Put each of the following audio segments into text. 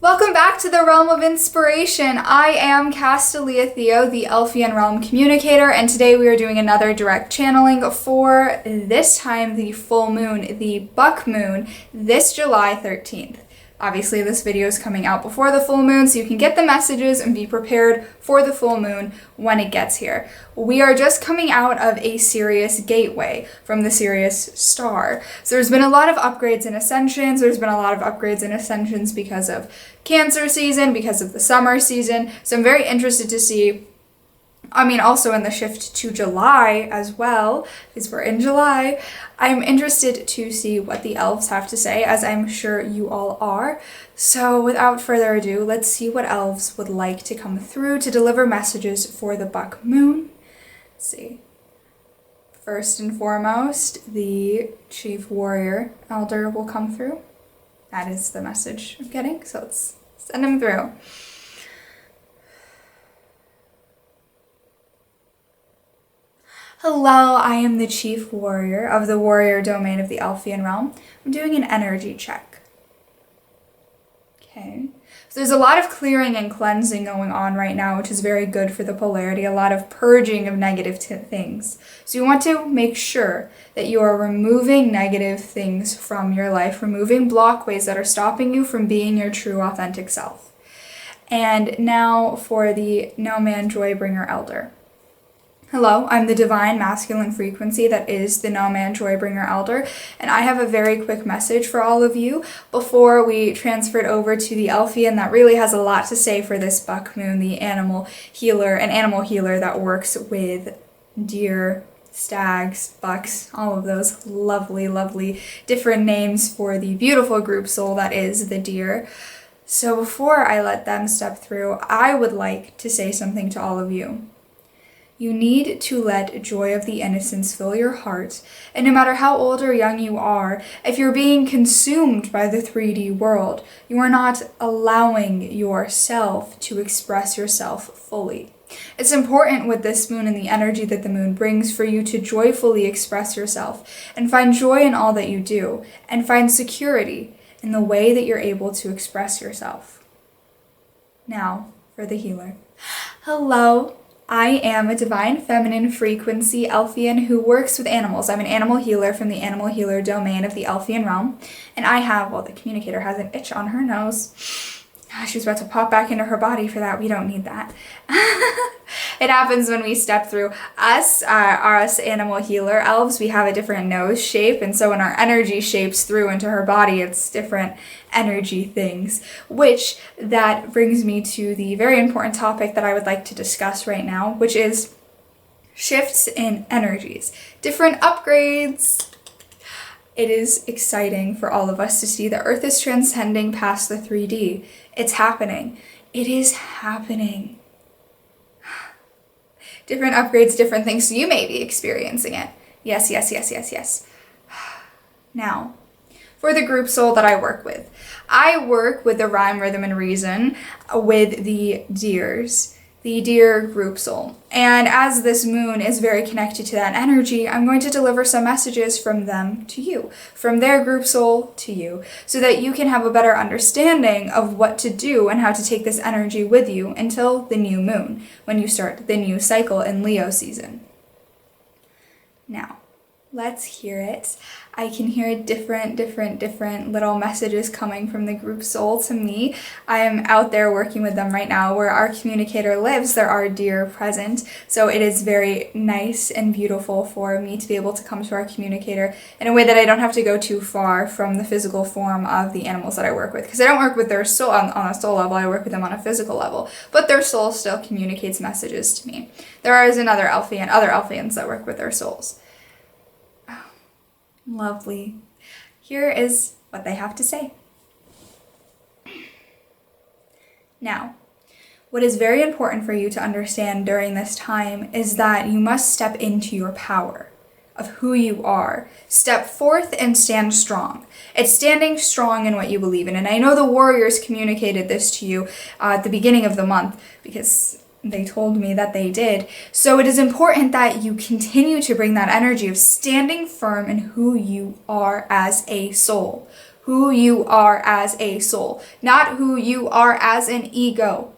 Welcome back to the Realm of Inspiration. I am Castalia Theo, the Elfian Realm communicator, and today we are doing another direct channeling for this time the full moon, the buck moon, this July 13th. Obviously, this video is coming out before the full moon, so you can get the messages and be prepared for the full moon when it gets here. We are just coming out of a Sirius gateway from the Sirius star. So there's been a lot of upgrades and ascensions. There's been a lot of upgrades and ascensions because of Cancer season, because of the summer season. So I'm very interested to see, also in the shift to July as well, because we're in July. I'm interested to see what the elves have to say, as I'm sure you all are. So without further ado, let's see what elves would like to come through to deliver messages for the buck moon. Let's see. First and foremost, the chief warrior elder will come through. That is the message I'm getting, so let's send him through. Hello, I am the chief warrior of the warrior domain of the Elfian Realm. I'm doing an energy check. Okay. So there's a lot of clearing and cleansing going on right now, which is very good for the polarity, a lot of purging of negative things. So you want to make sure that you are removing negative things from your life, removing blockways that are stopping you from being your true authentic self. And now for the No Man Joybringer Elder. Hello, I'm the divine masculine frequency that is the No Man Joybringer Elder, and I have a very quick message for all of you before we transfer it over to the Elfian that really has a lot to say for this buck moon, the animal healer, an animal healer that works with deer, stags, bucks, all of those lovely, lovely different names for the beautiful group soul that is the deer. So before I let them step through, I would like to say something to all of you. You need to let joy of the innocence fill your heart, and no matter how old or young you are, if you're being consumed by the 3D world, you are not allowing yourself to express yourself fully. It's important with this moon and the energy that the moon brings for you to joyfully express yourself and find joy in all that you do, and find security in the way that you're able to express yourself. Now, for the healer. Hello. I am a divine feminine frequency Elfian who works with animals. I'm an animal healer from the animal healer domain of the Elfian Realm. And I have, the communicator has an itch on her nose. She's about to pop back into her body for that. We don't need that. It happens when we step through us animal healer elves. We have a different nose shape, and so when our energy shapes through into her body, it's different energy things, which that brings me to the very important topic that I would like to discuss right now, which is shifts in energies, different upgrades. It is exciting for all of us to see the Earth is transcending past the 3D. It's happening. It is happening. Different upgrades, different things, so you may be experiencing it. Yes, yes, yes, yes, yes. Now, for the group soul that I work with the rhyme, rhythm, and reason with the deers, the deer group soul. And as this moon is very connected to that energy, I'm going to deliver some messages from them to you, from their group soul to you, so that you can have a better understanding of what to do and how to take this energy with you until the new moon, when you start the new cycle in Leo season. Now, let's hear it. I can hear different little messages coming from the group soul to me. I am out there working with them right now. Where our communicator lives, there are deer present. So it is very nice and beautiful for me to be able to come to our communicator in a way that I don't have to go too far from the physical form of the animals that I work with. Because I don't work with their soul on a soul level, I work with them on a physical level. But their soul still communicates messages to me. There is other Elfians that work with their souls. Lovely. Here is what they have to say. Now, what is very important for you to understand during this time is that you must step into your power of who you are. Step forth and stand strong. It's standing strong in what you believe in. And I know the warriors communicated this to you at the beginning of the month because they told me that they did. So it is important that you continue to bring that energy of standing firm in who you are as a soul, who you are as a soul, not who you are as an ego.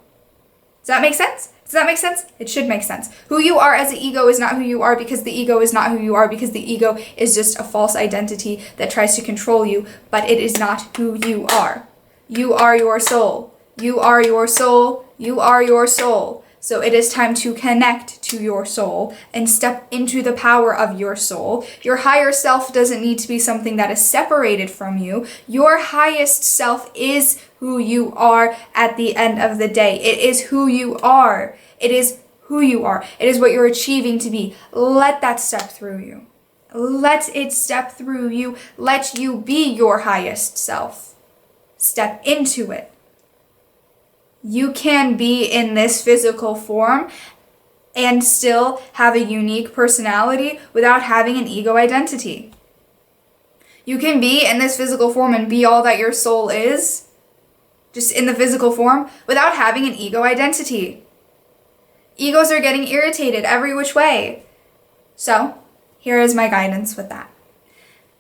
Does that make sense? Does that make sense? It should make sense. Who you are as an ego is not who you are, because the ego is not who you are, because the ego is just a false identity that tries to control you, but it is not who you are. You are your soul. You are your soul. You are your soul. So it is time to connect to your soul and step into the power of your soul. Your higher self doesn't need to be something that is separated from you. Your highest self is who you are at the end of the day. It is who you are. It is who you are. It is what you're achieving to be. Let that step through you. Let it step through you. Let you be your highest self. Step into it. You can be in this physical form and still have a unique personality without having an ego identity. You can be in this physical form and be all that your soul is, just in the physical form, without having an ego identity. Egos are getting irritated every which way. So, here is my guidance with that.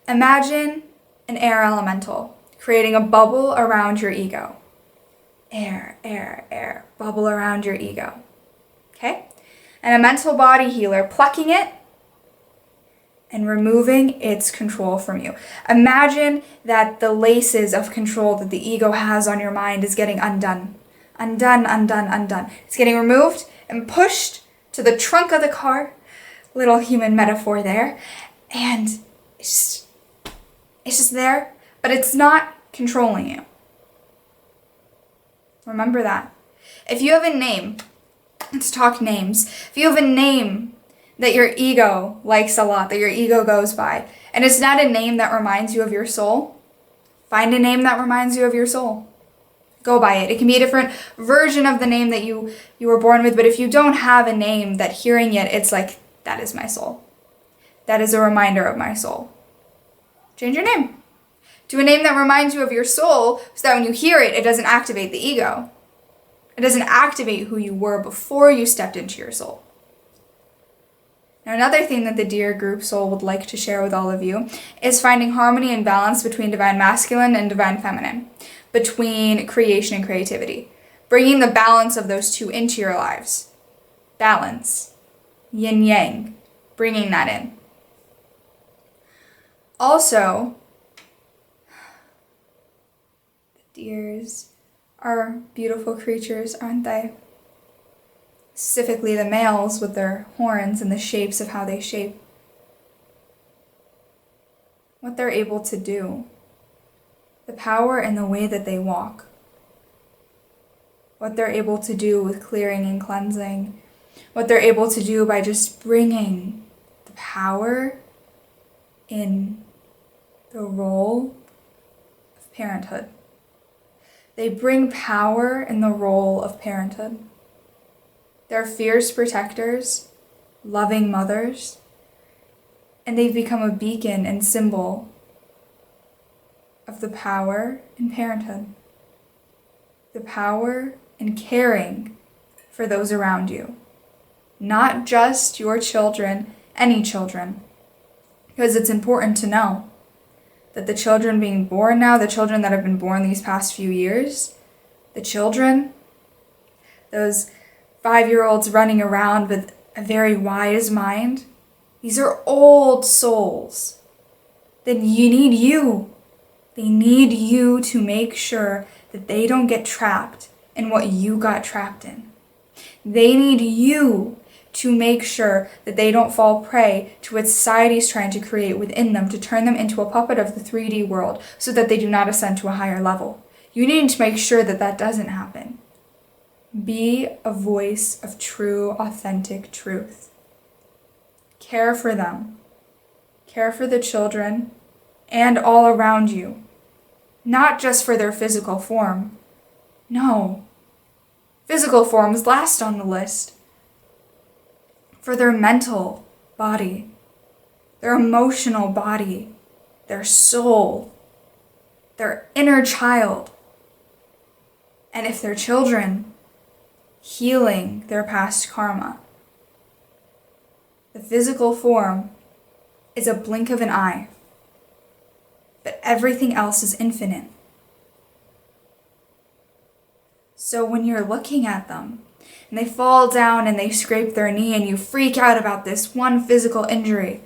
Imagine an air elemental creating a bubble around your ego. Air, air, air, bubble around your ego. Okay? And a mental body healer plucking it and removing its control from you. Imagine that the laces of control that the ego has on your mind is getting undone. Undone, undone, undone. It's getting removed and pushed to the trunk of the car. Little human metaphor there. And it's just there, but it's not controlling you. Remember that. If you have a name, let's talk names. If you have a name that your ego likes a lot, that your ego goes by, and it's not a name that reminds you of your soul, find a name that reminds you of your soul. Go by it. It can be a different version of the name that you were born with, but if you don't have a name that hearing it, it's like, that is my soul. That is a reminder of my soul. Change your name to a name that reminds you of your soul, so that when you hear it, it doesn't activate the ego. It doesn't activate who you were before you stepped into your soul. Now, another thing that the Dear Group Soul would like to share with all of you is finding harmony and balance between divine masculine and divine feminine, between creation and creativity, bringing the balance of those two into your lives. Balance, yin yang, bringing that in. Also, deers are beautiful creatures, aren't they? Specifically the males with their horns and the shapes of how they shape. What they're able to do. The power in the way that they walk. What they're able to do with clearing and cleansing. What they're able to do by just bringing the power in the role of parenthood. They bring power in the role of parenthood. They're fierce protectors, loving mothers, and they've become a beacon and symbol of the power in parenthood. The power in caring for those around you. Not just your children, any children. Because it's important to know that the children being born now, the children that have been born these past few years, the children, those 5-year-olds running around with a very wise mind, these are old souls. Then you need you. They need you to make sure that they don't get trapped in what you got trapped in. They need you to make sure that they don't fall prey to what society is trying to create within them to turn them into a puppet of the 3D world so that they do not ascend to a higher level. You need to make sure that that doesn't happen. Be a voice of true, authentic truth. Care for them. Care for the children and all around you. Not just for their physical form. No. Physical forms last on the list. For their mental body, their emotional body, their soul, their inner child. And if they're children, healing their past karma. The physical form is a blink of an eye, but everything else is infinite. So when you're looking at them, and they fall down and they scrape their knee, and you freak out about this one physical injury.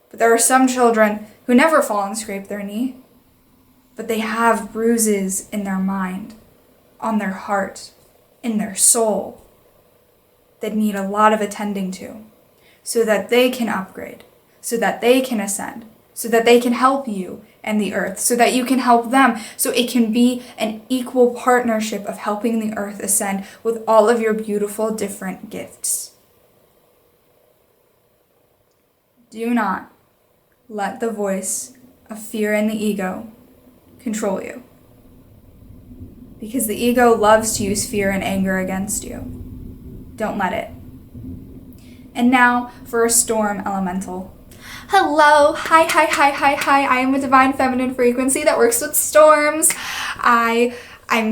But there are some children who never fall and scrape their knee, but they have bruises in their mind, on their heart, in their soul, that need a lot of attending to, so that they can upgrade, so that they can ascend, so that they can help you and the earth, so that you can help them, so it can be an equal partnership of helping the earth ascend with all of your beautiful different gifts. Do not let the voice of fear and the ego control you, because the ego loves to use fear and anger against you. Don't let it. And now for a storm elemental. Hello, hi. I am a divine feminine frequency that works with storms. I'm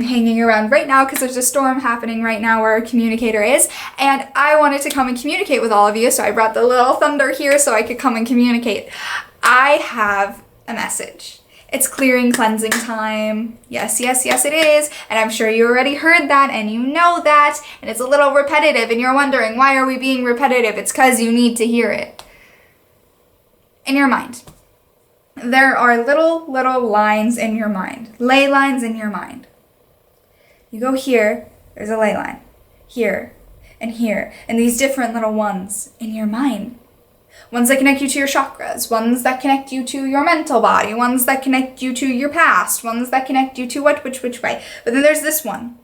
hanging around right now because there's a storm happening right now where a communicator is, and I wanted to come and communicate with all of you, so I brought the little thunder here so I could come and communicate. I have a message. It's clearing, cleansing time. Yes, it is. And I'm sure you already heard that and you know that, and it's a little repetitive and you're wondering, why are we being repetitive? It's because you need to hear it. In your mind, there are little lines in your mind, ley lines in your mind. You go here, there's a ley line, here, and these different little ones in your mind. Ones that connect you to your chakras, ones that connect you to your mental body, ones that connect you to your past, ones that connect you to which way. But then there's this one,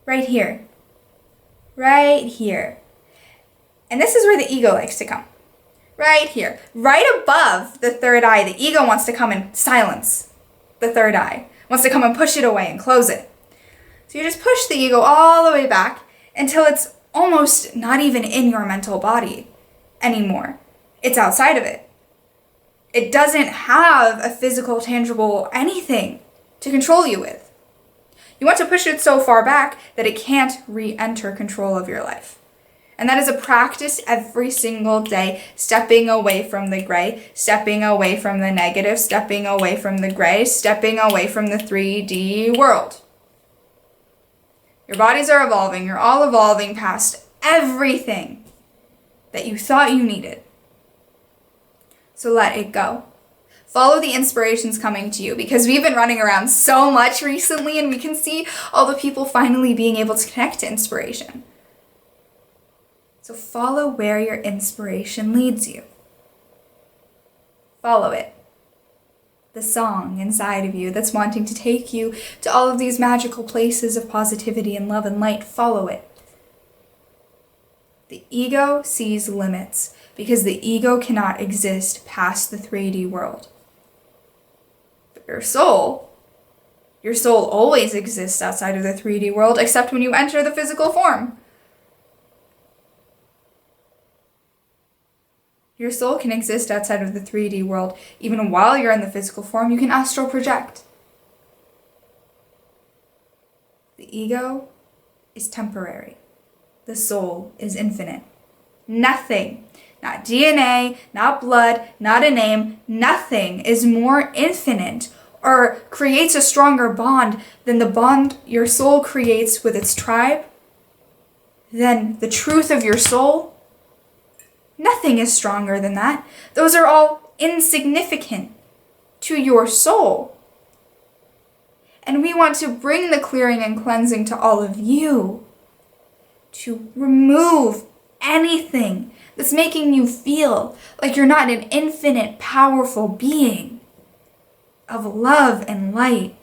right here. And this is where the ego likes to come. Right here, right above the third eye, the ego wants to come and silence the third eye, wants to come and push it away and close it. So you just push the ego all the way back until it's almost not even in your mental body anymore. It's outside of it. It doesn't have a physical, tangible anything to control you with. You want to push it so far back that it can't re-enter control of your life. And that is a practice every single day, stepping away from the gray, stepping away from the negative, stepping away from the gray, stepping away from the 3D world. Your bodies are evolving. You're all evolving past everything that you thought you needed. So let it go. Follow the inspirations coming to you, because we've been running around so much recently and we can see all the people finally being able to connect to inspiration. So follow where your inspiration leads you. Follow it. The song inside of you that's wanting to take you to all of these magical places of positivity and love and light, follow it. The ego sees limits because the ego cannot exist past the 3D world. But your soul always exists outside of the 3D world, except when you enter the physical form. Your soul can exist outside of the 3D world. Even while you're in the physical form, you can astral project. The ego is temporary. The soul is infinite. Nothing, not DNA, not blood, not a name, nothing is more infinite or creates a stronger bond than the bond your soul creates with its tribe, than the truth of your soul. Nothing is stronger than that. Those are all insignificant to your soul. And we want to bring the clearing and cleansing to all of you to remove anything that's making you feel like you're not an infinite, powerful being of love and light,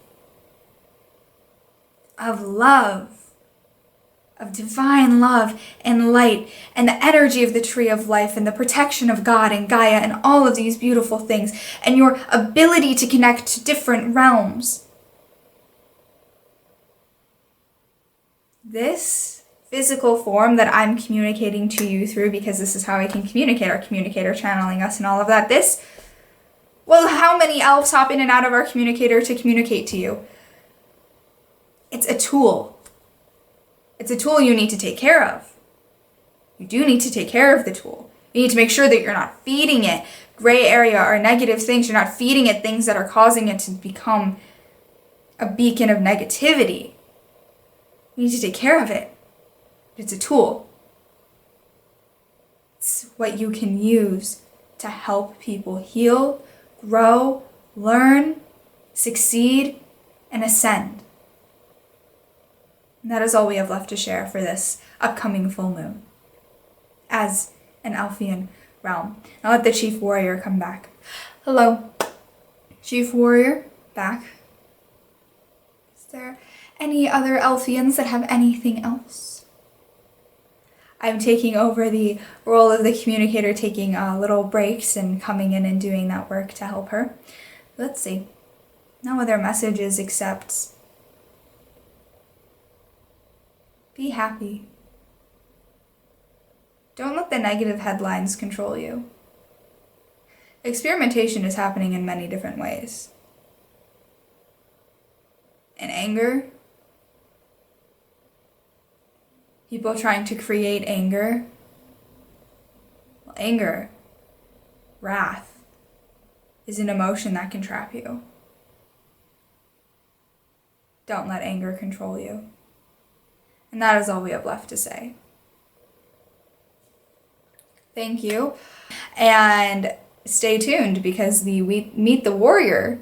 of love, of divine love and light, and the energy of the tree of life, and the protection of God and Gaia, and all of these beautiful things, and your ability to connect to different realms. This physical form that I'm communicating to you through, because this is how I can communicate, our communicator channeling us and all of that, how many elves hop in and out of our communicator to communicate to you? It's a tool. It's a tool you need to take care of. You do need to take care of the tool. You need to make sure that you're not feeding it gray area are negative things. You're not feeding it things that are causing it to become a beacon of negativity. You need to take care of it. It's a tool. It's what you can use to help people heal, grow, learn, succeed, and ascend. And that is all we have left to share for this upcoming full moon as an Elfian realm. Now let the Chief Warrior come back. Hello, Chief Warrior, back. Is there any other Elfians that have anything else? I'm taking over the role of the communicator, taking little breaks and coming in and doing that work to help her. Let's see. No other messages except be happy. Don't let the negative headlines control you. Experimentation is happening in many different ways. In anger, people trying to create anger. Well, anger, wrath, is an emotion that can trap you. Don't let anger control you. And that is all we have left to say. Thank you. And stay tuned because the Meet the Warrior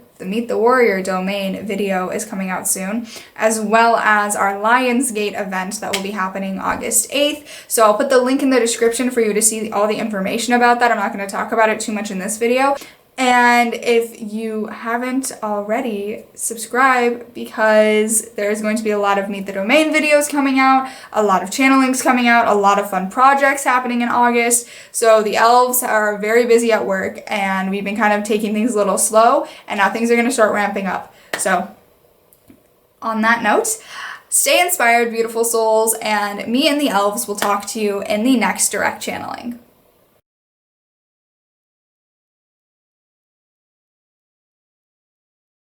domain video is coming out soon, as well as our Lionsgate event that will be happening August 8th. So I'll put the link in the description for you to see all the information about that. I'm not going to talk about it too much in this video. And if you haven't already, subscribe because there's going to be a lot of Meet the Domain videos coming out, a lot of channelings coming out, a lot of fun projects happening in August. So the elves are very busy at work and we've been kind of taking things a little slow and now things are going to start ramping up. So on that note, stay inspired, beautiful souls, and me and the elves will talk to you in the next direct channeling.